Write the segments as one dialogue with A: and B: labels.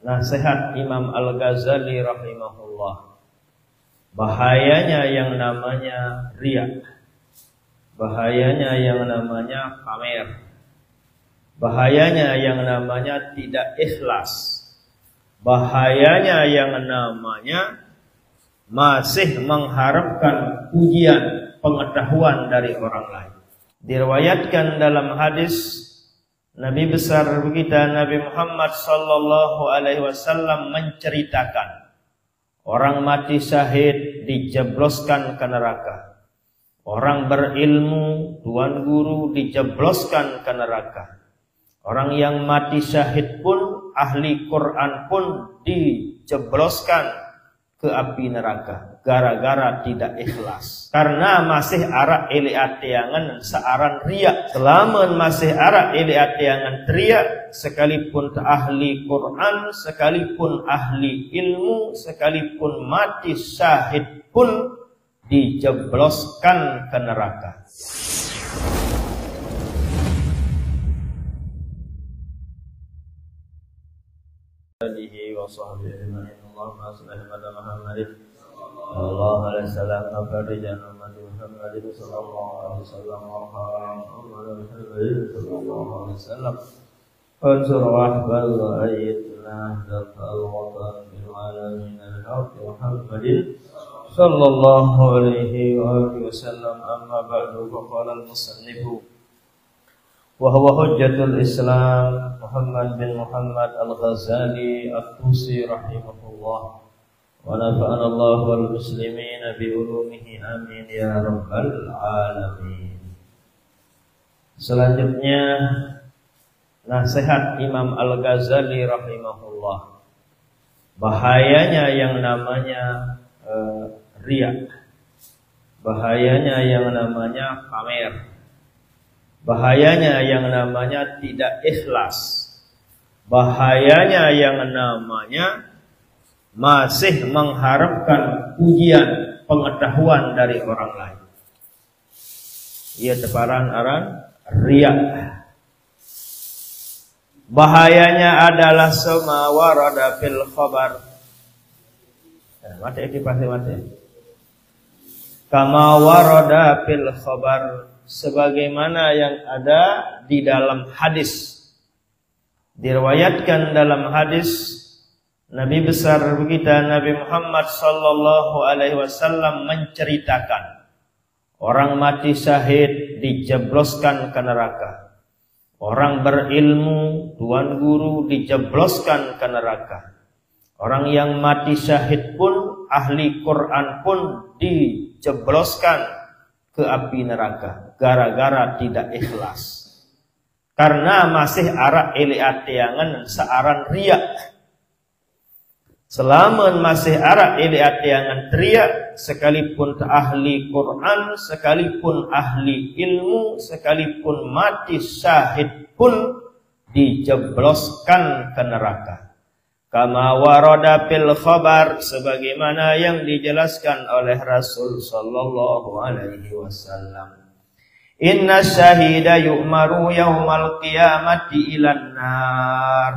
A: Nasihat Imam Al-Ghazali rahimahullah. Bahayanya yang namanya riya, bahayanya yang namanya pamer, bahayanya yang namanya tidak ikhlas, bahayanya yang namanya masih mengharapkan pujian, pengetahuan dari orang lain. Diriwayatkan dalam hadis Nabi besar kita Nabi Muhammad sallallahu alaihi wasallam menceritakan orang mati syahid dijebloskan ke neraka. Orang berilmu, tuan guru dijebloskan ke neraka. Orang yang mati syahid pun, ahli Quran pun dijebloskan ke api neraka gara-gara tidak ikhlas, karena masih arak ili atiangan searan riya. Selama masih arak ili atiangan riya, sekalipun ahli Quran, sekalipun ahli ilmu, sekalipun mati syahid pun dijebloskan ke neraka. Alihi wa sahbihi ajma'in. Allahumma salli ala Muhammadin sallallahu alaihi wasallam wa farija Muhammadin sallallahu alaihi wasallam wa Muhammadin sallallahu alaihi wasallam ansur wahbal ayatna dafal watan bil alamin al-haq Muhammadin sallallahu alaihi wasallam. Amma ba'du, faqala al-musannifu wa huwa hujjatul Islam Muhammad bin Muhammad Al-Ghazali At-Tusi rahimahullah wa nafa'ana Allah wal muslimin bi ulumihi amin ya rabbal alamin. Selanjutnya nasihat Imam Al-Ghazali rahimahullah. Bahayanya yang namanya riya, bahayanya yang namanya pamer, bahayanya yang namanya tidak ikhlas, bahayanya yang namanya masih mengharapkan pujian, pengetahuan dari orang lain. Ia teparan aran riya. Bahayanya adalah sama warada fil khabar. Mati pasti mati. Kama warada fil khabar, sebagaimana yang ada di dalam hadis. Diriwayatkan dalam hadis Nabi besar kita Nabi Muhammad sallallahu alaihi wasallam menceritakan orang mati syahid dijebloskan ke neraka. Orang berilmu, tuan guru dijebloskan ke neraka. Orang yang mati syahid pun, ahli Quran pun dijebloskan ke api neraka gara-gara tidak ikhlas, karena masih arak ili atiangan searan riya. Selama masih arak ili atiangan riya, sekalipun ahli Quran, sekalipun ahli ilmu, sekalipun mati syahid pun dijebloskan ke neraka. Kama warada fil khabar, sebagaimana yang dijelaskan oleh Rasul sallallahu alaihi wasallam. Inna syahida yu'maru yaumal qiyamati ilan nar.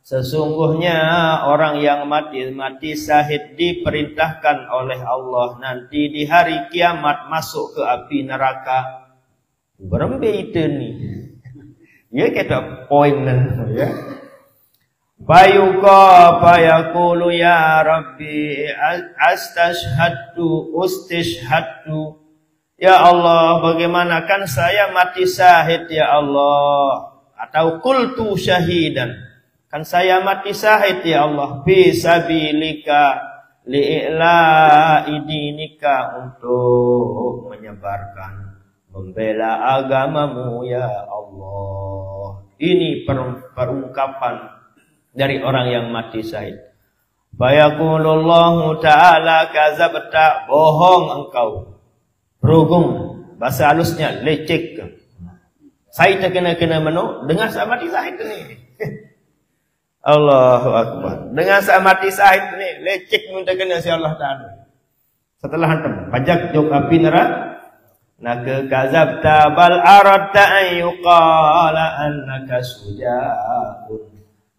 A: Sesungguhnya orang yang mati syahid diperintahkan oleh Allah nanti di hari kiamat masuk ke api neraka. Berapa itu nih? Ya kita poinan ya. Bayuqa fayaqulu ya Rabbi ustishhadtu. Ya Allah, bagaimana kan saya mati syahid ya Allah, atau qultu syahidan, kan saya mati syahid ya Allah, fi sabilika li'ila'i dinika, untuk menyebarkan, membela agamamu ya Allah. Ini perungkapan dari orang yang mati syahid. Bayaqulullahu ta'ala kazabta, bohong engkau, berhubung bahasa halusnya lecek. Saya kena menu dengan sama mati syahid ini. Allahu Akbar. Dengan sama mati syahid ini lecek minta kena si Allah Ta'ala. Setelah hantam pajak jok api neraka, naka kazabta bal aradta an yuqala annaka suja'un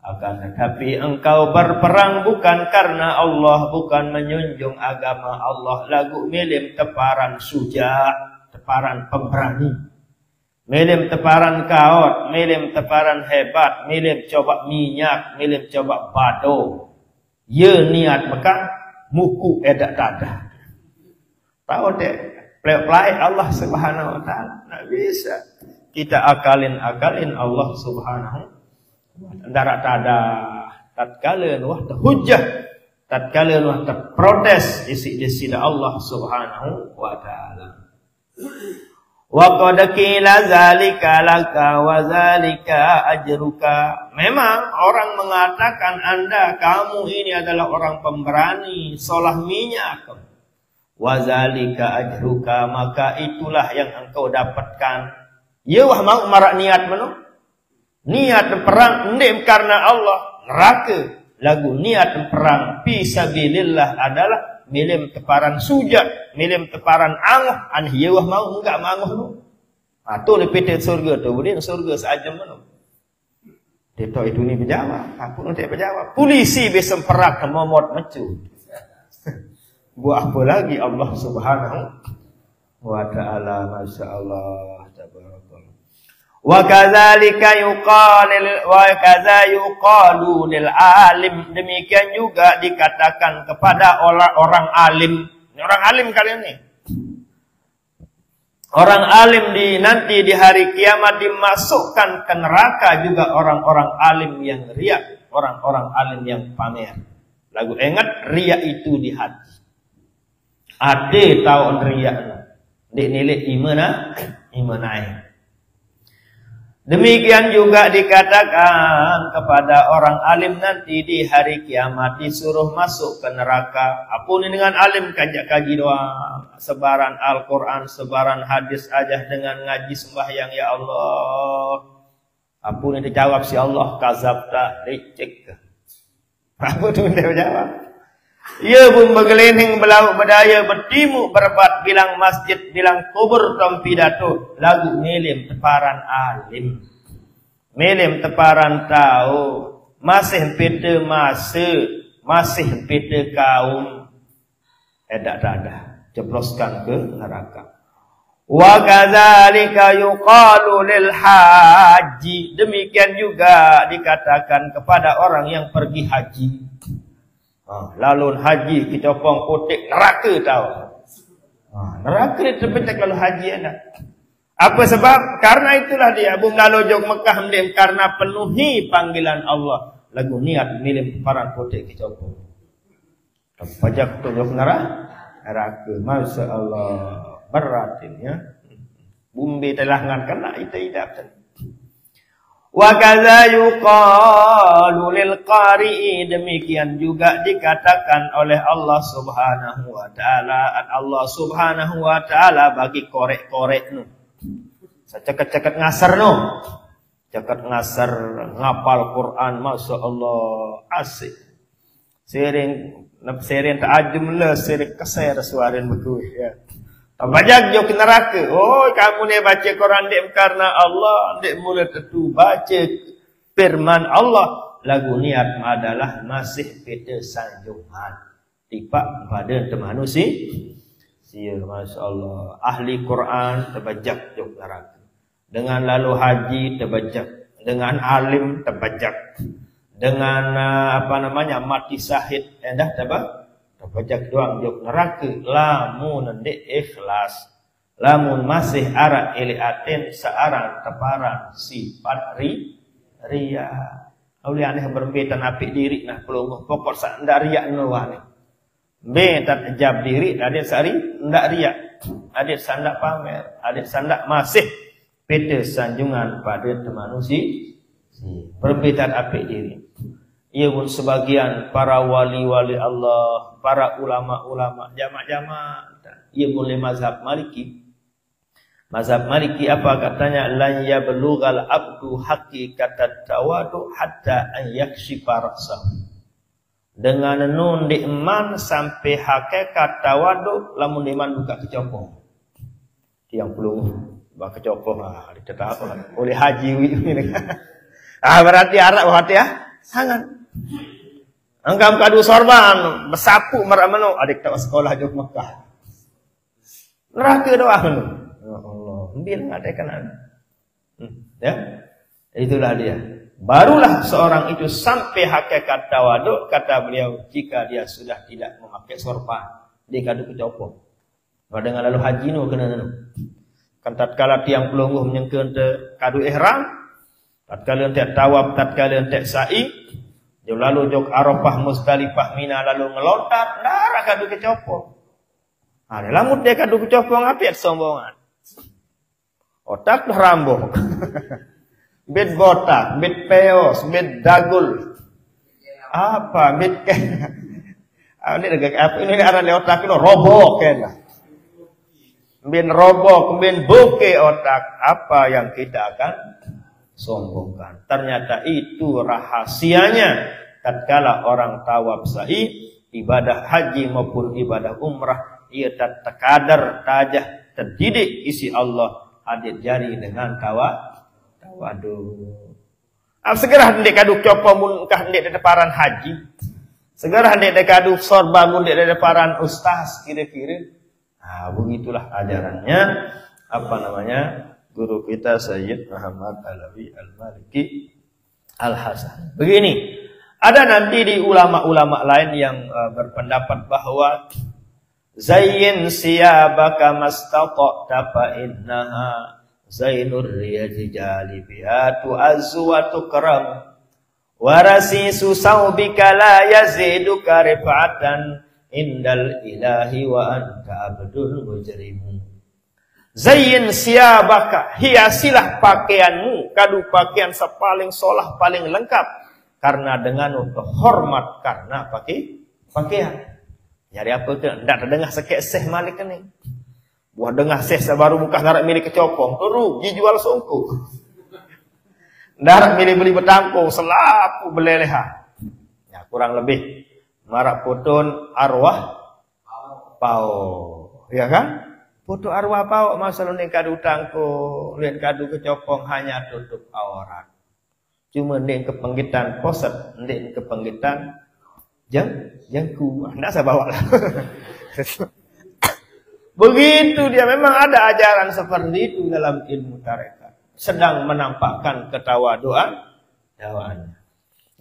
A: Akan tetapi engkau berperang bukan karena Allah, bukan menjunjung agama Allah. Lagu milim teparan suja, teparan pemberani. Milim teparan kaot, milim teparan hebat, milim coba minyak, milim coba bado. Ye niat maka muku edak tada. Tahu deh, play Allah Subhanahu wa taala. Enggak bisa. Kita akalin Allah Subhanahu wa taala. Darat tada tatkala wah hujjah, tatkala wah protes isi sida Allah Subhanahu wa taala. Wa qad qila zalika laka wa zalika ajruka. Memang orang mengatakan Anda, kamu ini adalah orang pemberani, solah minyak. Wa zalika ajruka, maka itulah yang engkau dapatkan. Ya wah mau marak niat mano? Niat perang ndim karena Allah, neraka. Lagu niat perang fi sabilillah adalah milim teparan suja, milim teparan angoh, an hiya wah mau enggak mangoh tu. Atau lepet surga tu, budin surga saja mano. Deto itu ni berjawab, aku nanti berjawab. Polisi bisa perak momot mecu. Buat apa lagi Allah Subhanahu wa taala, masyaallah, tabarakallah. Wa kadzalika yuqalu lil alim, demikian juga dikatakan kepada orang alim. Ini orang alim kalian nih. Orang alim nanti di hari kiamat dimasukkan ke neraka juga orang-orang alim yang riya, orang-orang alim yang pamer. Lagu ingat riya itu di hati. Ade tahun riya di nilai imanai. Demikian juga dikatakan kepada orang alim nanti di hari kiamat disuruh masuk ke neraka. Apun dengan alim kajak kaji doang, sebaran Al-Quran, sebaran hadis aja dengan ngaji sembahyang ya Allah. Apun yang dijawab si Allah, kazabta, licik. Apa tu dia jawab? Ya pun bergelinding belau berdaya bertimu berbat bilang masjid bilang kubur tom pidato lagu milim teparan alim, milim teparan tahu masih pete masih pete kaum edak tada jebloskan ke neraka. Wa kadzalika yuqalu lil haji, demikian juga dikatakan kepada orang yang pergi haji. Lalu haji kita pong potek neraka tahu. Neraka terpencak lalu haji anak. Apa sebab? Karena itulah dia bung lalu jog Mekah mendim karena penuhi panggilan Allah. Lagu niat milim paran potek kita pong. Pajak tu jog neraka. Masya Allah beratinnya. Bumbi telah ngan itu tidak. Wa kadza yuqalu lil qari'i, demikian juga dikatakan oleh Allah Subhanahu wa taala. Allah Subhanahu wa taala bagi korek-korek nu. Seceket-ceket ngasar nu. Ceket ngasar ngapal Quran, masya-Allah asik. Sering ta'ajum le, sering keser suarin beku ya. Bajak jok neraka. Oh, kamu ni baca Quran dek karena Allah, dek mulut itu baca firman Allah. Lagu niat adalah masih beda sanjungan. Tiba pada manusia. Sia, masya Allah. Ahli Quran terbajak jok neraka. Dengan lalu haji terbajak. Dengan alim terbajak. Dengan mati syahid endah terbajak. Pajak doang jok neraka. Lamun ndek ikhlas, lamun masih ara iliatin searang teparan sifat ria. Aulia aneh berbetan apik diri nah pelunguh pokok sak ndak ria nuwane. Betat jab diri adik sari ndak ria. Adik sandak pamer, adik sandak masih beda sanjungan pada manusia. Berbetan apik diri. Ia pun sebagian para wali-wali Allah, para ulama-ulama, jama'-jama'. Ia boleh mazhab Maliki. Mazhab Maliki apa katanya? Lan yablughal abdu haqiqatat tawadu hatta an yakshifa ra'sahu. Dengan nun di iman sampai hakikat tawadu lamun iman buka kecopong. Tiang pelung buka kecopong ditetap oleh haji ini. Berarti Arab hati ya.
B: Sangat. Anggam kadu sorban besapu maramano adik tak sekolah jog Mekah. Neraka doa menu. Ya Allah, ambil ada kanan. Ya. Itulah dia. Barulah seorang itu sampai hakikat tawaduk, kata beliau, jika dia sudah tidak memakai sorban, dia kadu kecopong. Pada lalu haji nu kena nu. Kan tatkala tiang pelungguh menyengkeun teu kadu ihram, tatkala ente tawaf, tatkala ente sa'i, dia lalu jog Arafah, Muzdalifah, Mina lalu ngelontar, darah kadu kecopong. Ada lamut dia kadu kecopong apiat sombongan. Otak dah rambok. Bed botak, bed peos, bed dagul. Apa bed ke? Ini apa ini arah otak itu robok kan. Ben robok, ben bokeh otak. Apa yang kita akan sombongkan? Ternyata itu rahasianya. Tatkala orang tawaf sa'i, ibadah haji maupun ibadah umrah, ia terkadar, tajah, terdidik isi Allah hadir jari dengan waduh. Segera hendak kadu copo mun kah hendak deparan haji. Segera hendak kadu sorban mun hendak deparan ustaz kira-kira. Begitulah ajarannya apa namanya? Guru kita Sayyid Muhammad Alawi Al-Maliki Al-Hasan. Begini, ada nanti di ulama-ulama lain yang berpendapat bahwa zayyin siyabaka mastata'ta fa innaha zainur riyajali biha tu'azzu wa tukram warasisu saubika la yaziduka rifatan indal ilahi wa anta abdul mujrimu. Zayyin siyabaka, hiasilah pakaianmu, kadu pakaian sepaling solah paling lengkap, karena dengan untuk hormat karena pakaian. Jadi apa tu? Ndak terdengar sekek seh malik ni. Buah dengar seh sebaru muka ngarak milik kecopong, rugi jual songko. Ndarak milih beli betangkung, selapu beleleha. Ya kurang lebih marak putun arwah pau. Ya kan? Putu arwah pau masalah ni kadu tangkung, lihat kadu kecopong hanya tutup aurat. Cuma ni kepenggitan poset, ni kepenggitan jengku. Ndak saya bawa lah. Begitu dia, memang ada ajaran seperti itu dalam ilmu tarekat. Sedang menampakkan ketawaduan dawaannya.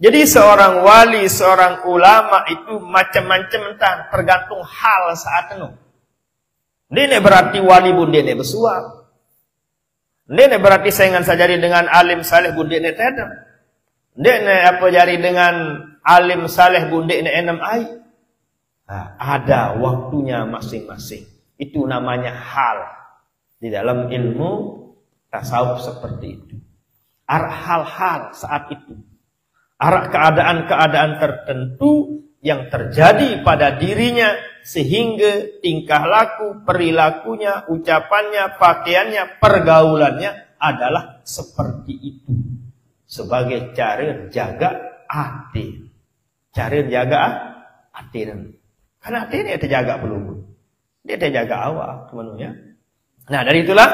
B: Jadi seorang wali, seorang ulama itu macam-macam tergantung hal saat itu. Ini berarti wali pun dia bersuap. Ini berarti saingan sajari dengan alim saleh pun dia tedam. Ini apa jari dengan alim saleh pun dia enam ai. Ada waktunya masing-masing. Itu namanya hal. Di dalam ilmu tasawuf seperti itu. Arah hal-hal saat itu. Arah keadaan-keadaan tertentu yang terjadi pada dirinya. Sehingga tingkah laku, perilakunya, ucapannya, pakaiannya, pergaulannya adalah seperti itu. Sebagai cara jaga hati. Cara jaga hati. Karena hati ini terjaga belum. Dia terjaga awal sebenarnya. Nah dari itulah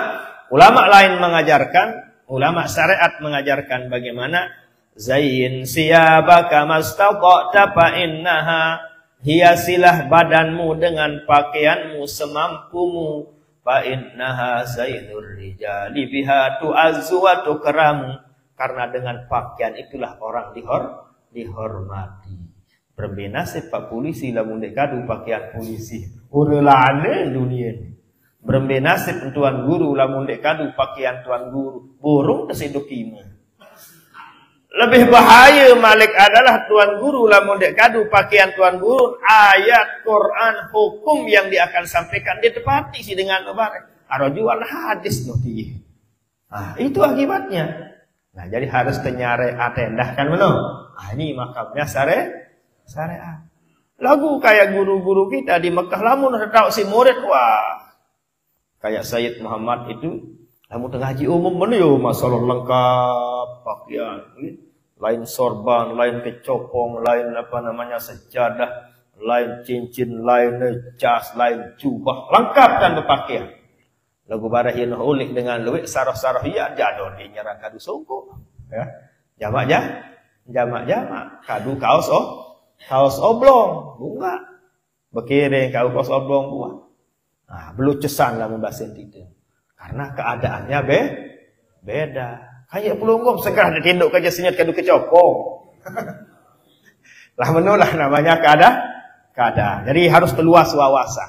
B: ulama lain mengajarkan, ulama syariat mengajarkan bagaimana zayyin siyabaka mastata'ta fa innaha, hiasilah badanmu dengan pakaianmu semampumu, fa innaha zainur rijali biha tu'azzu wa tukramu, karena dengan pakaian itulah orang dihormati. Berbeda sepak polisi lamun dek kadu pakaian polisi. Urelane dunia ini. Berbeda nasib tuan guru lamun dek kadu pakaian tuan guru. Burung kesedukima. Lebih bahaya malik adalah tuan guru lamun dek kadu pakaian tuan guru. Ayat Quran hukum yang dia akan sampaikan dia tepati si dengan lebar. Arajual hadis noti. Itu akibatnya. Nah jadi harus tenyare atendah kan benar. Ini makamnya syariat. Lagu kayak guru-guru kita di Mekah lamun tahu si murid, wah. Kayak Sayyid Muhammad itu lamun tengah haji umum menyo masalah lengkap pakaian, lain sorban, lain kecopong, lain apa namanya sejadah, lain cincin, lain jas, lain jubah, lengkap kan berpakaian. Lagu barahin ulik dengan luwek sarah-sarah ya jadon di nyerang kadu songko. Ya. Jamak Jamak-jamak. Kadu kaos oblong. Bunga. Berkiring kau kaos oblong buah. Nah, belucesan lah bahasa itu. Karena keadaannya beda. Kayak pelunggom segera ditinduk kerja senyat kadu kecopong. Lah menolak namanya keadaan. Jadi harus keluas wawasan.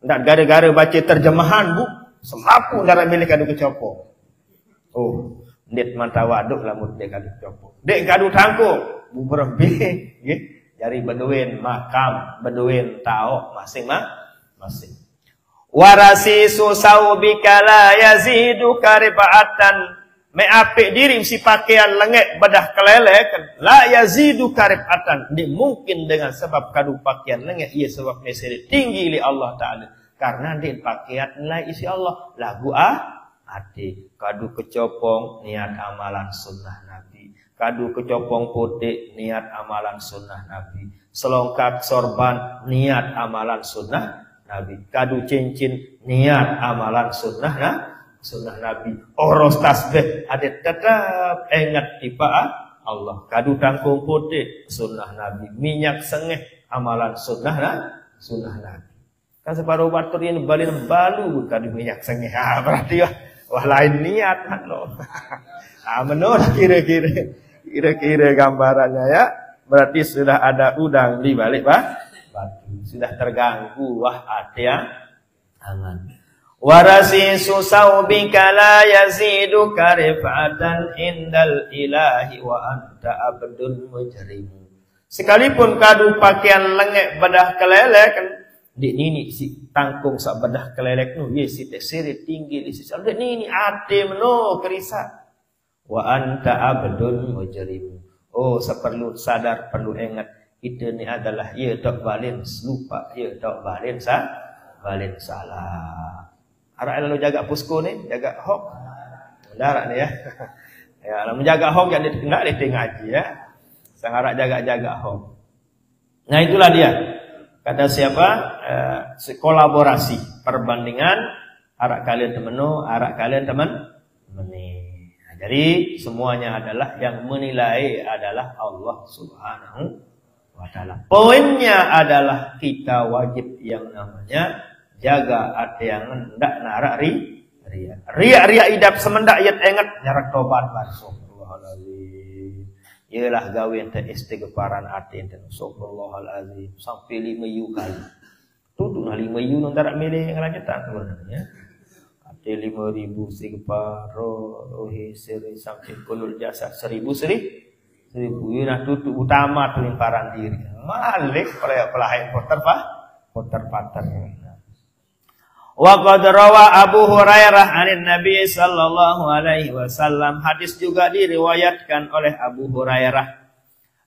B: Tidak gara-gara baca terjemahan bu, selapu darah milik kadu kecopong. Oh, ndit manta waduk lamun dek kadu kecopong. Dek kadu tangkuk, bu berembi, gitu. Dari beduin makam, beduin tau masing-masing. Warasi susau bikala yazidu karibatan. Meapik diri si pakaian lengek bedah kelelek. La yazidu karibatan. Ini mungkin dengan sebab kadu pakaian lengek. Ia sebab meseri tinggi li Allah Ta'ala. Karena di pakaian nilai isi Allah. Lagu ati. Kadu kecopong niat amalan sunnah Nabi. Kadu kecopong putih, niat amalan sunnah Nabi. Selongkap sorban, niat amalan sunnah Nabi. Kadu cincin, niat amalan sunnah Nabi. Oros tasbih, ada tetap ingat tiba Allah. Kadu tangkung putih, sunnah Nabi. Minyak sengeh, amalan sunnah Nabi. Kan separuh batur ini balin balu, kadu minyak sengeh. Berarti wah lain niat. Menolak kira-kira gambarannya ya. Berarti sudah ada udang di balik batu. Sudah terganggu hati yang aman. Warasi susau bika la yazidu karifatan indal ilahi wa anta abdun mujrimu. Sekalipun kadu pakaian lengek bedah kelelek kan di nini si tangkung sak bedah kelelek nu ye si tesiri tinggi di sisi alde nini ate meno kerisa. Wa anta abdun mujrimu. Oh, seperlu sadar, perlu ingat. Itu ni adalah ia tak balin lupa, ia tak balin salah. Arak lalu jaga pusko ni, jaga hok. Darat ni ya. Ya, lalu menjaga hok yang enggak dia ngaji ya. Sang arak jaga hok. Nah, itulah dia. Kata siapa? Kolaborasi, perbandingan arak kalian temenu, arak kalian temeni. Jadi semuanya adalah yang menilai adalah Allah Subhanahu wa Ta'ala. Poinnya adalah kita wajib yang namanya jaga hati yang hendak narak ria. Ria idap semendak yat ingat nyarak tobat Subhanallah. Ialah gawe ente istighfaran hati ente Subhanallah sampai 5 yu kali. Tuduh 5 yu nontarak milih ngelanjutan sebenarnya. 5.000 istighfar rohi siri sampai kulul jasa 1.000 nah tutup utama tu limparan diri malik pelahai poter pater. Wa qad rawa Abu Hurairah anin Nabi sallallahu alaihi wasallam. Hadis juga diriwayatkan oleh Abu Hurairah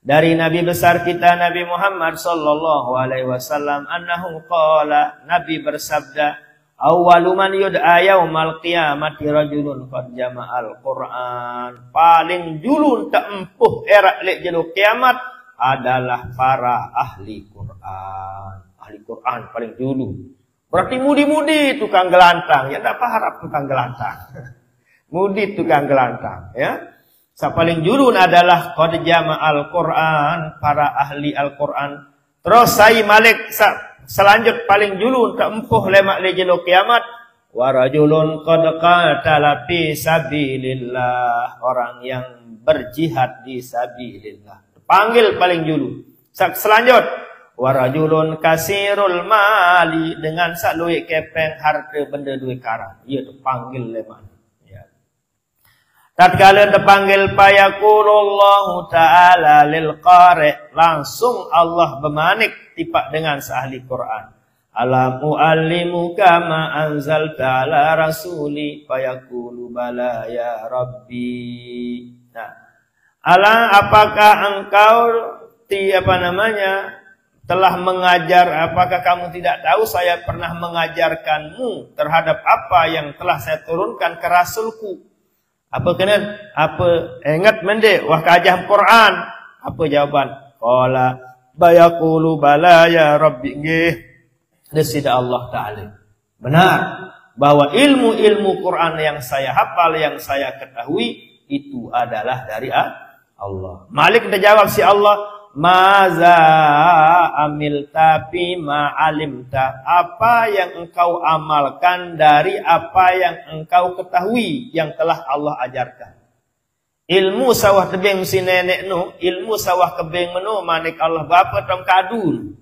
B: dari Nabi besar kita Nabi Muhammad sallallahu alaihi wasallam annahu qala, Nabi bersabda, awwalu man yud'a yaumal qiyamati rajulun qad jama'al Qur'an. Paling dulu tak empuh erak lek jelo kiamat adalah para ahli Quran. Ahli Quran paling dulu. Berarti mudi-mudi tukang gelantang. Ya tak harap tukang gelantang. Mudi tukang gelantang ya. Sa paling dulu adalah qad jama'al Quran, para ahli Al-Quran. Terus saya malik selanjut paling dulu tak empuh lemak lejelo kiamat warajulun qad qatala fi sabilillah, orang yang berjihad di sabilillah. Panggil paling dulu. Selanjut warajulun kasirul mali, dengan sak duit kepeng harta benda duit karang. Ia tu panggil lemak. Ya. Tatkala terpanggil payaqulullahu ta'ala lil qari', langsung Allah bermanik tipak dengan seahli Quran. Alam u'allimuka ma anzalta ala rasuli fayaqulu bala ya rabbi. Nah, apakah engkau telah mengajar, apakah kamu tidak tahu saya pernah mengajarkanmu terhadap apa yang telah saya turunkan ke rasulku? Apa kena? Apa ingat mende wah kajah Quran? Apa jawaban? Qala bayaqulu bala ya rabbi. Nggih, desida Allah Ta'ala. Benar bahwa ilmu-ilmu Quran yang saya hafal, yang saya ketahui itu adalah Allah. Malik dijawab si Allah, maza amilta bima alimta. Apa yang engkau amalkan dari apa yang engkau ketahui yang telah Allah ajarkan. Ilmu sawah tebing si nenek nu, ilmu sawah kebing menu manik Allah bapa tam kadun.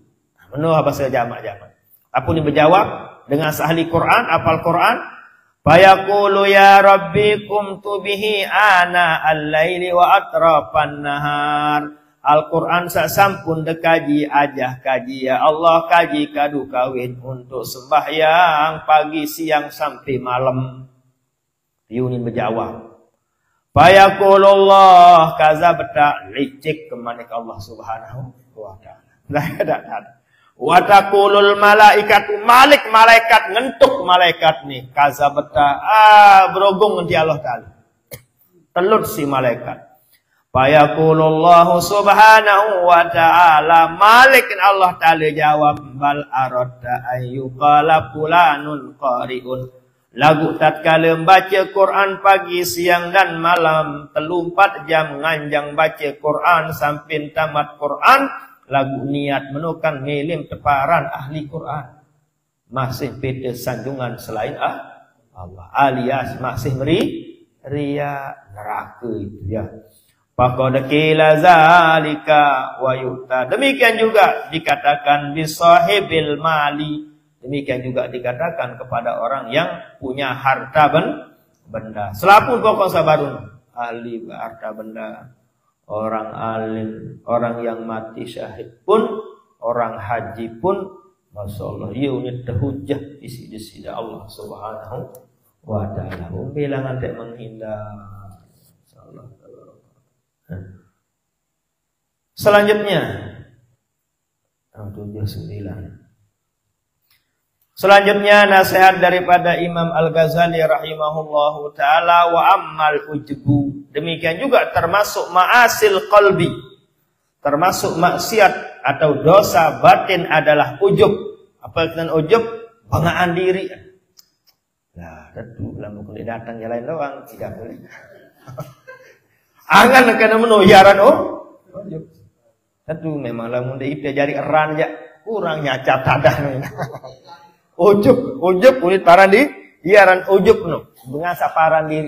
B: Menu bahasa jamak-jamak. Apa ni berjawab dengan ahli Quran, apal Quran. Fayaqulu ya rabbi qumtu bihi ana al-laili wa atrafan nahar. Al-Quran sak sampun dekaji ajah kaji ya Allah kaji kadu kawin untuk sembahyang pagi siang sampai malam. Yunin berjawab. Fayaqulullah kazabta licik kemanik Allah Subhanahu wa taala. Lah ada. Wa taqulul malaikatu malik malaikat ngentuk malaikat nih kazabta berogong nanti Allah taala. Telut si malaikat. Fayaqulullahu Subhanahu wa taala malik Allah taala jawab bal aradta ayyuqala fulanun qari'un. Lagu tatkala baca Quran pagi, siang dan malam 3-4 jam nganjang baca Quran sampai tamat Quran, lagu niat menukan milim teparan ahli Quran. Masih beda sanjungan selain Allah. Alias masih ria neraka itu ya. Faqad qila zalika wa yu'ta. Demikian juga dikatakan bisahibil mali. Demikian juga dikatakan kepada orang yang punya harta benda. Selapun pokok sabarun. Ahli harta benda. Orang alim. Orang yang mati syahid pun. Orang haji pun. Masya Allah. Ia ini terhujah di sisi Allah Subhanahu wa ta'ala. Bilangan tak menghindar. Selanjutnya. 79. Selanjutnya nasihat daripada Imam Al-Ghazali rahimahullahu ta'ala wa ammal ujbu. Demikian juga termasuk ma'asil qalbi. Termasuk maksiat atau dosa batin adalah ujub. Apa itu ujub? Banggaan diri. Nah, tentu lamun kulit datang jalan doang tidak boleh. Angan kena menuyaran ujub. Tentu memang lamun dia jari eran ya kurang nyacat tadah. Ujub kulit paran di iaran ujub no bengasa paran diri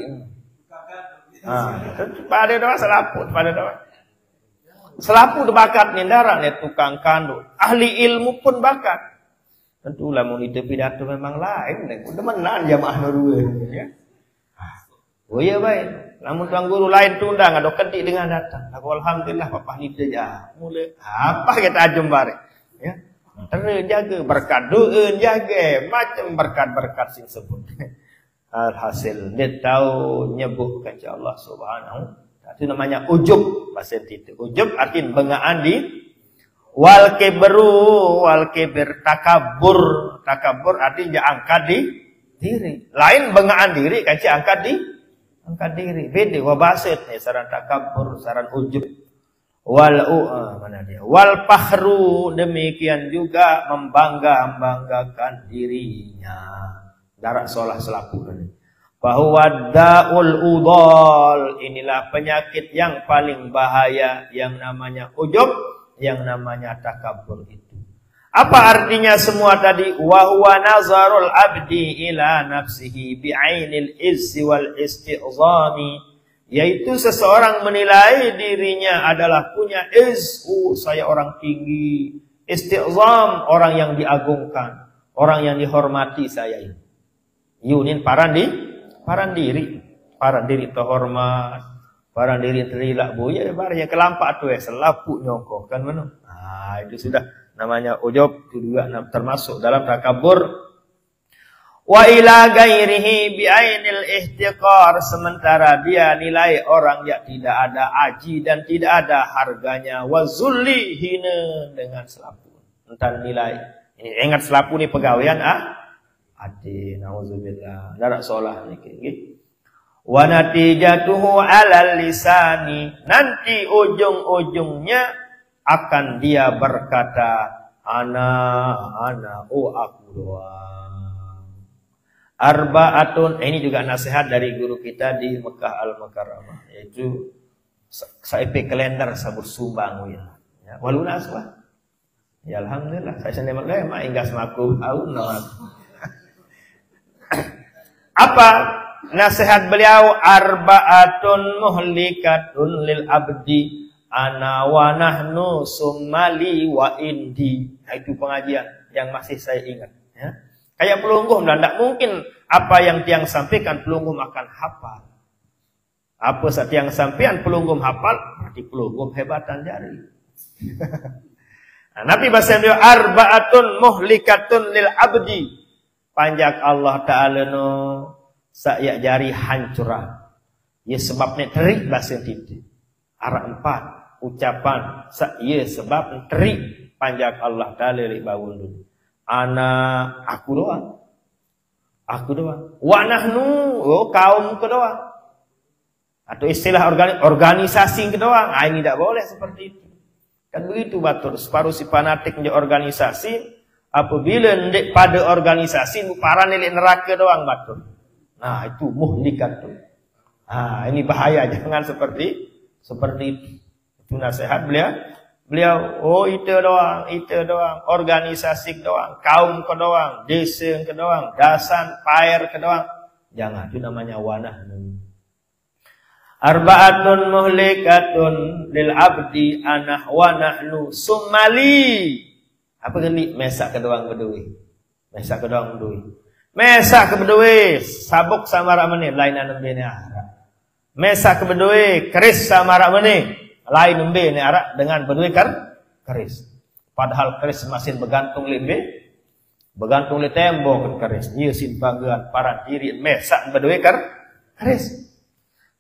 B: pada doa selaput bakat nindaran ya tukang kandu ahli ilmu pun bakat tentu lamun itu pidato memang lain udah menan jamaah dua ya oh iya baik lamun tuang guru lain tundang ada kedik dengan datang aku alhamdulillah papa nida ja mulai apa kita ajum bare ya terjaga berkat doa jaga macam berkat-berkat sing sebut. Alhasil dia tahu nyebut kepada Allah Subhanahu. Itu namanya ujub bahasa itu. Ujub artinya banggaan di wal kibir takabur. Takabur artinya angkat di diri. Lain banggaan diri kaci angkat diri. Beda wabasit nih saran takabur, saran ujub. Wal fakhru demikian juga membanggakan dirinya. Darat solah selaku ini. Bahwa daul udol inilah penyakit yang paling bahaya yang namanya ujub, yang namanya takabur itu. Apa artinya semua tadi? Wa huwa nazarul abdi ila nafsihi bi'ainil izzi wal isti'zami. Yaitu seseorang menilai dirinya adalah punya izzu, saya orang tinggi, isti'zam, orang yang diagungkan, orang yang dihormati saya ini. Yunin paran diri terhormat, paran diri terilak boya barang kelampak tu selaput nyongkok kan mana. Itu sudah namanya ujub, itu juga termasuk dalam takabur. Wa ila gairihi bi'ainil ihtiqar, sementara dia nilai orang yang tidak ada aji dan tidak ada harganya. Wa zulli, hina dengan selapu. Entar nilai. Ini ingat selapu ni pegawaian ati nauzubillah. Darat solah ni nggih. Wa natijatuhu 'alal lisani, nanti ujung-ujungnya akan dia berkata ana aku doang. Arba'atun, ini juga nasihat dari guru kita di Mekah Al-Mukarramah, yaitu Saepe kalender sabur sumbang ya. Waluna aswa. Ya alhamdulillah saya sendiri mak inggas maku au nawa. Apa nasihat beliau? Arba'atun muhlikatun lil abdi ana wa nahnu summali wa indi. Nah, itu pengajian yang masih saya ingat ya. Kayak pelungguh, tidak mungkin apa yang tiang sampaikan pelungguh akan hafal. Apa saat tiang sampaikan pelungguh hafal, berarti pelungguh hebatan jari. Nah, Nabi bahasa beliau arba'atun muhlikatun lil abdi. Panjak Allah Ta'ala no saya jari hancurah. Ya sebabnya terik bahasa titik. Arah 4 ucapan saya sebab terik panjak Allah Ta'ala li bawun dulu. Ana aku doang. Aku doang. Wa nahnu kaum kedua. Atau istilah organisasi kedua. Nah, ini tidak boleh seperti itu. Kan begitu batur. Separuh si fanatik di organisasi. Apabila ndek pada organisasi para nilai neraka doang batur. Nah, itu muhlikat tuh. Nah, ini bahaya, jangan seperti itu. Itu nasihat beliau, itu doang, organisasi doang, kaum ke doang, desa ke doang, dasan, pair ke doang. Jangan, itu namanya wanah. Arba'atun muhlikatun lil abdi anah wa nahnu summali. Apa geni? Mesak ke doang berdui. Mesak ke berdui, sabuk sama ramene lain nembe ne ara. Mesak ke berdui, keris sama ramene lain nembe ne ara dengan berdui keris. Padahal keris masih bergantung li tembok keris. Ieu simpanggeun para diri mesak berdui keris.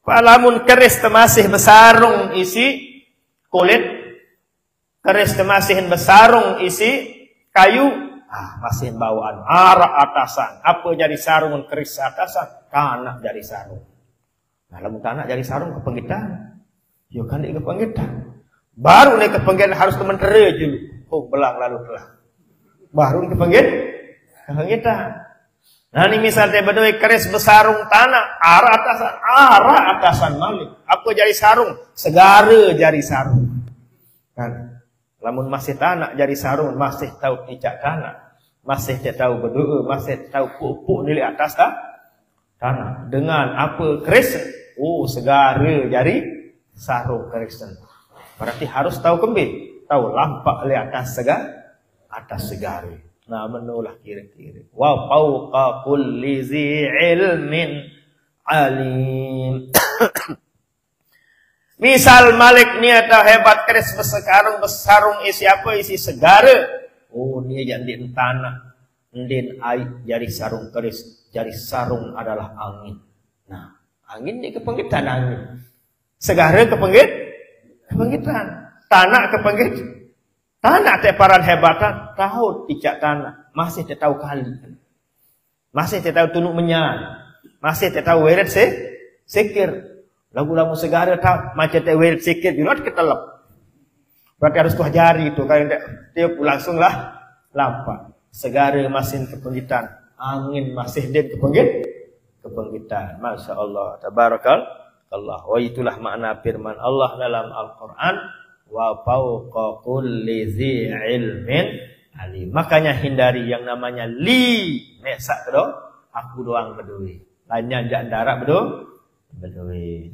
B: Palamun keris masih besarung isi kulit, keris masih besarung isi kayu, masih bawaan arah atasan. Apa jadi sarung keris atasan? Tanah jadi sarung. Nah, lamun tanah jadi sarung kepenggitan. Yo kan di kepenggitan. Baru nih kepenggitan harus kementere dulu. Oh, belang lalu telah. Baru kepenggitan. Nah, ini misalnya berdua keris besarung tanah, arah atasan malik. Apa jadi sarung? Segara jadi sarung. Kan? Lamun masih tanah jadi sarung, masih tahu pijak tanah. Masih tahu berdua, masih tahu pupuk nilai atas tanah. Dengan apa keris? Oh, segara jadi sarung keris. Berarti harus tahu kembali, tahu lampak li atas segara. Nah, menulah kira-kira. Wa fawqa kulli zi ilmin alim. Misal Malik ni atau hebat keris besarung isi apa? Isi segara. Oh, dia jadi tanah. Ndin air jadi sarung keris. Jadi sarung adalah angin. Nah, angin di kepenggitan angin. Segara kepenggitan. Tanah kepenggitan. Tanah teparan hebatan. Tahu tidak tanah. Masih tidak tahu kali. Masih tidak tahu tunuk menyan. Masih tidak tahu weret sikir. Lagu-lagu segara tak macam tak wirid sikit, jurat ketelap. Berarti harus kuah jari itu. Kalau dia langsung lah lampak. Segara masih kepenggitan, angin masih dia kepenggitan. Masya Allah, tabarakallah. Wah, itulah makna firman Allah dalam Al-Quran. Wa fawqa kulli zi ilmin alim. Makanya hindari yang namanya li. Mesak kedua, aku doang berdui. Lainnya jak darat berdui.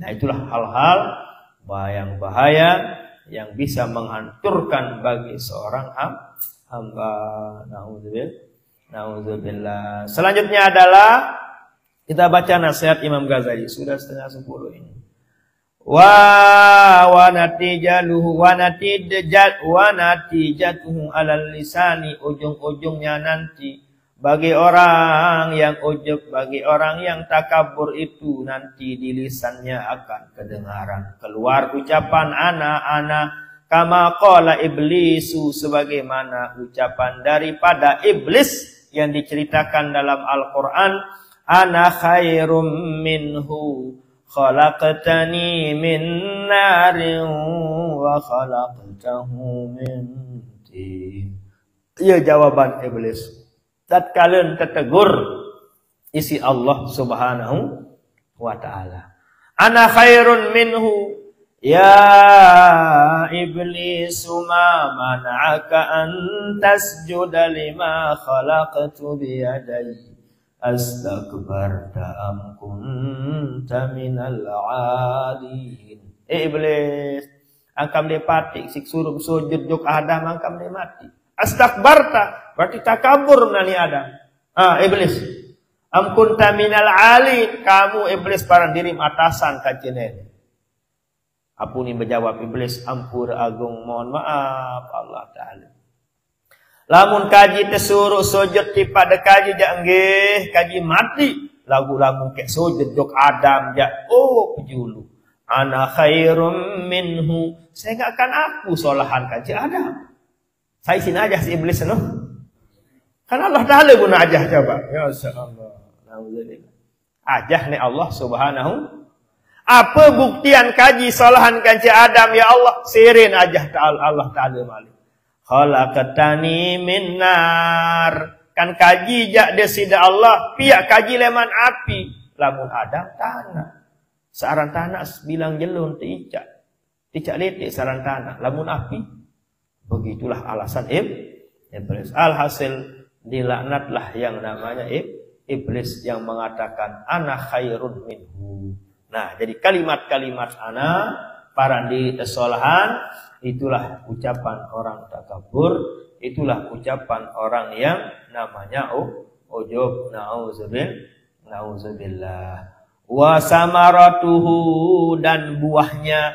B: Nah, itulah hal-hal yang bahaya yang bisa menghancurkan bagi seorang hamba. Na'udzubillah. Selanjutnya adalah kita baca nasihat Imam Ghazali. Sudah 9:30 ini. Wa natijatuhu alal lisani, ujung-ujungnya nanti bagi orang yang ujub, bagi orang yang takabur itu nanti di lisannya akan kedengaran keluar ucapan ana kama qala iblisu, sebagaimana ucapan daripada iblis yang diceritakan dalam Al-Qur'an, ana khairum minhu khalaqtani min narin wa khalaqtahu min tin. Ia jawaban iblis tatkala tertegur isi Allah Subhanahu wa taala. Ana khairun minhu, Ya iblis ma man'aka an tasjuda lima khalaqtu biyadayya astakbarta am kunta minal 'alin. Iblis, angkam dia patik sik suruh sujud jok Adam angkam dia mati. Astakbarta berarti takabur nani Adam. Iblis, am kunta minal 'alin, kamu iblis parang diri atasan kajenen. Apuni menjawab iblis, ampur agung mohon maaf Allah Ta'ala. Lamun kaji tesuruh sujud pada kaji jak nggih, kaji mati. Lagu-lagu kek sujud jok Adam jak, oh pejulu. Ana khairum minhu. Saya enggak akan aku solahan kaji Adam. Saya sini aja si iblis no. Kan Allah Ta'ala guna ajah coba. Ya Allah. Alhamdulillah. Ajah ni Allah Subhanahu. Apa buktian kaji solahan kaji Adam ya Allah? Sirin ajah Allah Ta'ala malik. Khalaqatani min nar. Kan kaji jak desida Allah. Piak kaji leman api. Lamun Adam tanah. Searan tanah bilang jelun ticak. Ticak letik searan tanah. Lamun api. Begitulah alasan iblis. Alhasil dilaknatlah yang namanya iblis yang mengatakan ana khairun minhu. Nah, jadi kalimat-kalimat ana parandi kesalahan itulah ucapan orang takabur, itulah ucapan orang yang namanya ujub. Nauzubillah. Wa samaratuhu, dan buahnya,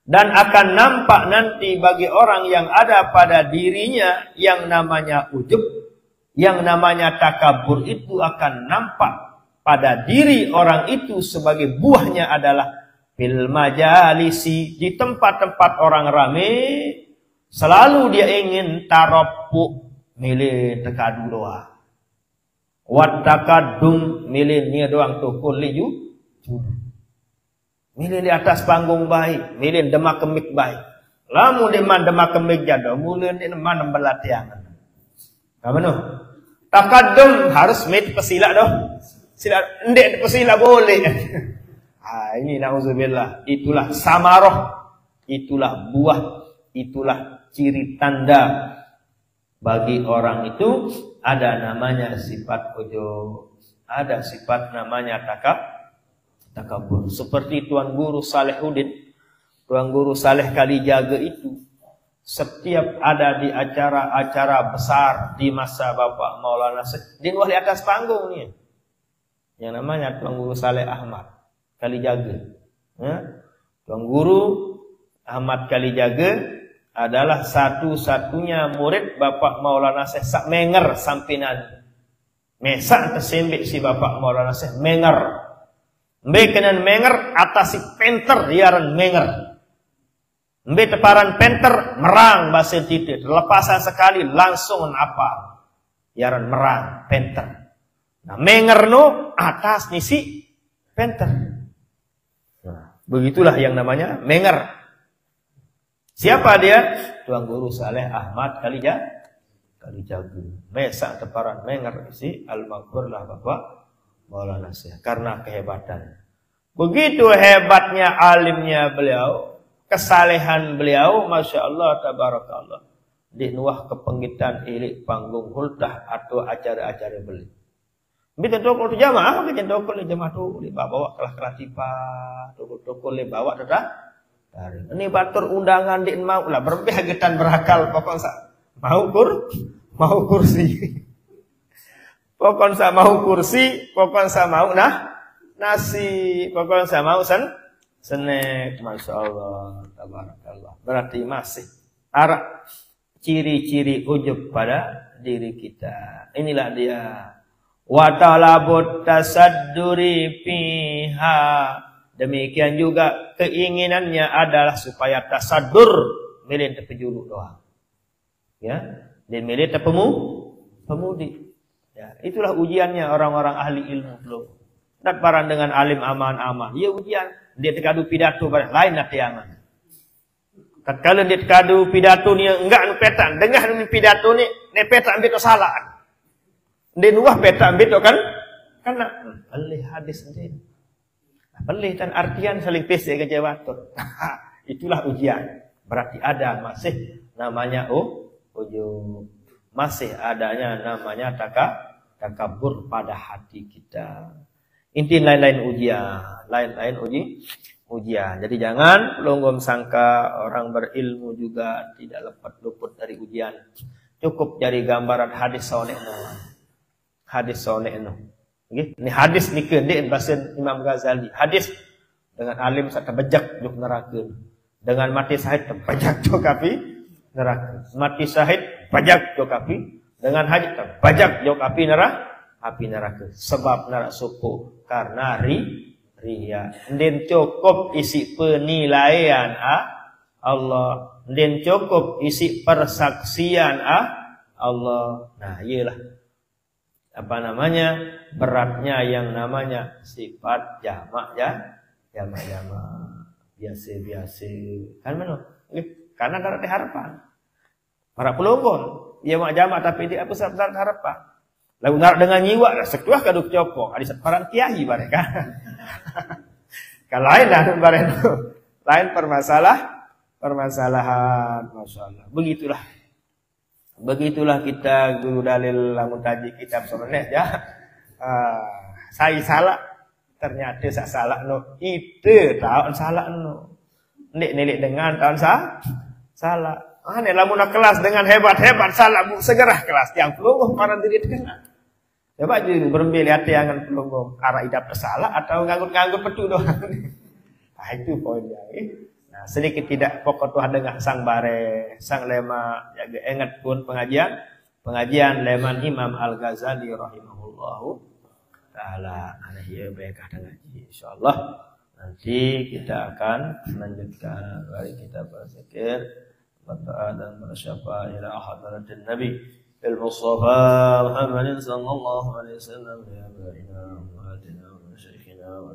B: dan akan nampak nanti bagi orang yang ada pada dirinya yang namanya ujub, yang namanya takabur itu akan nampak pada diri orang itu sebagai buahnya adalah fil majalisi, di tempat-tempat orang ramai selalu dia ingin taropuk milih tekadu doa, wat takadum milih nia doang tukul liju, milih di atas panggung baik, milih demak kemik baik, lamu deman demak kemik jado, mulai di deman belatiangan. Apa no? Takadum harus mit pesila doh. Sila ndek pesila boleh. Ini nauzubillah. Itulah samaroh, itulah buah, itulah ciri tanda bagi orang itu ada namanya sifat ujub, ada sifat namanya takabur. Seperti Tuan Guru Salehuddin, Tuan Guru Saleh Kalijaga itu setiap ada di acara-acara besar di masa Bapak Maulana Syekh wali atas panggung nih. Yang namanya Tuan Guru Saleh Ahmad Kalijaga. Tuan Guru Ahmad Kalijaga adalah satu-satunya murid Bapak Maulana Syekh sak menger sampinan. Mesak tersembik si Bapak Maulana Syekh menger. Mbe kenan menger atas si penter diaran menger. Mbe teparan penter merang bahasa titik. Lepasan sekali langsung apa? Diaran merang penter. Nah, menger no atas nisi penter. Nah, begitulah yang namanya menger. Siapa dia? Tuan Guru Saleh Ahmad Kalijaga. Mesak teparan menger isi al-maghfurlah Bapak Maulana Syekh karena kehebatan. Begitu hebatnya alimnya beliau, kesalehan beliau, masya Allah tabarakallah. Di nuah kepenggitan ilik panggung hultah atau acara-acara beliau. Bisa tokol tu jamaah, kita tokol le jamaah tu le bawa kelah tipa, tokol le bawa tetap. Ini batur undangan di mau lah berbehagetan berakal pokoknya mau kursi. Pokoknya mau kursi, pokoknya mau nasi, pokoknya mau senek, masya Allah, tabarakallah. Berarti masih arah ciri-ciri ujub pada diri kita. Inilah dia. Wa talabut tasadduri fiha. Demikian juga keinginannya adalah supaya tasaddur milih terpejuluk doang. Ya, dan milih terpemudi. Ya, itulah ujiannya orang-orang ahli ilmu belum. Tak paran dengan alim aman-aman. Ya ujian, dia terkadu pidato pada lain natiangan. Tatkala dia terkadu pidato ni enggak petan, dengar ni pidato ni petan ambil salah. Dia nuah peta ambil kan? Karena alih hadis sendiri. Pelih dan artian saling pesek ke jawatur. Itulah ujian. Berarti ada masih namanya ujub. Masih adanya namanya takabur pada hati kita. Inti lain-lain ujian. Lain-lain ujian. Jadi jangan pelonggom sangka orang berilmu juga tidak luput dari ujian. Cukup dari gambaran hadis sonekno. Hadis sonekno. Ini hadis ni kendek bahasa Imam Ghazali. Hadis dengan alim sak terbejak juk neraka. Dengan mati syahid terbejak juk api neraka. Mati syahid pajak juk api. Dengan haji terbejak juk api neraka. Sebab neraka suku karena riya. Ndin cukup isi penilaian Allah. Ndin cukup isi persaksian Allah. Nah, iyalah beratnya yang namanya sifat jamak biasa kan mana? Karena ada harapan. Para pelonggong jamak tapi dia apa sebab harapan. Lalu nak dengan nyiwa lah setuah kaduk copok ada separang kiai mereka. Kalau lain lah lain permasalahan masalah. Begitulah kita guru dalil lamun taji kitab sonet ya. Saya salah ternyata saya salah no. Itu tahun salah no. Nek dengan tahun salah. Nek lamun kelas dengan hebat salah segera kelas yang pelonggong para diri kena. Coba jadi berembil hati yang pelonggong arah idap salah atau nganggut petu doang. Nah itu poinnya. Nah, sedikit tidak pokok Tuhan dengan sang bare, sang lema jaga ingat pun pengajian leman Imam Al-Ghazali rahimahullahu taala. Ana hieu baikah ngaji insyaallah. Nanti kita akan melanjutkan dari kita berzikir berdoa dan bersyafaat ila hadratin Nabi al-Mustafa Muhammadin sallallahu alaihi wasallam ya baina wa atina wa syekhina wa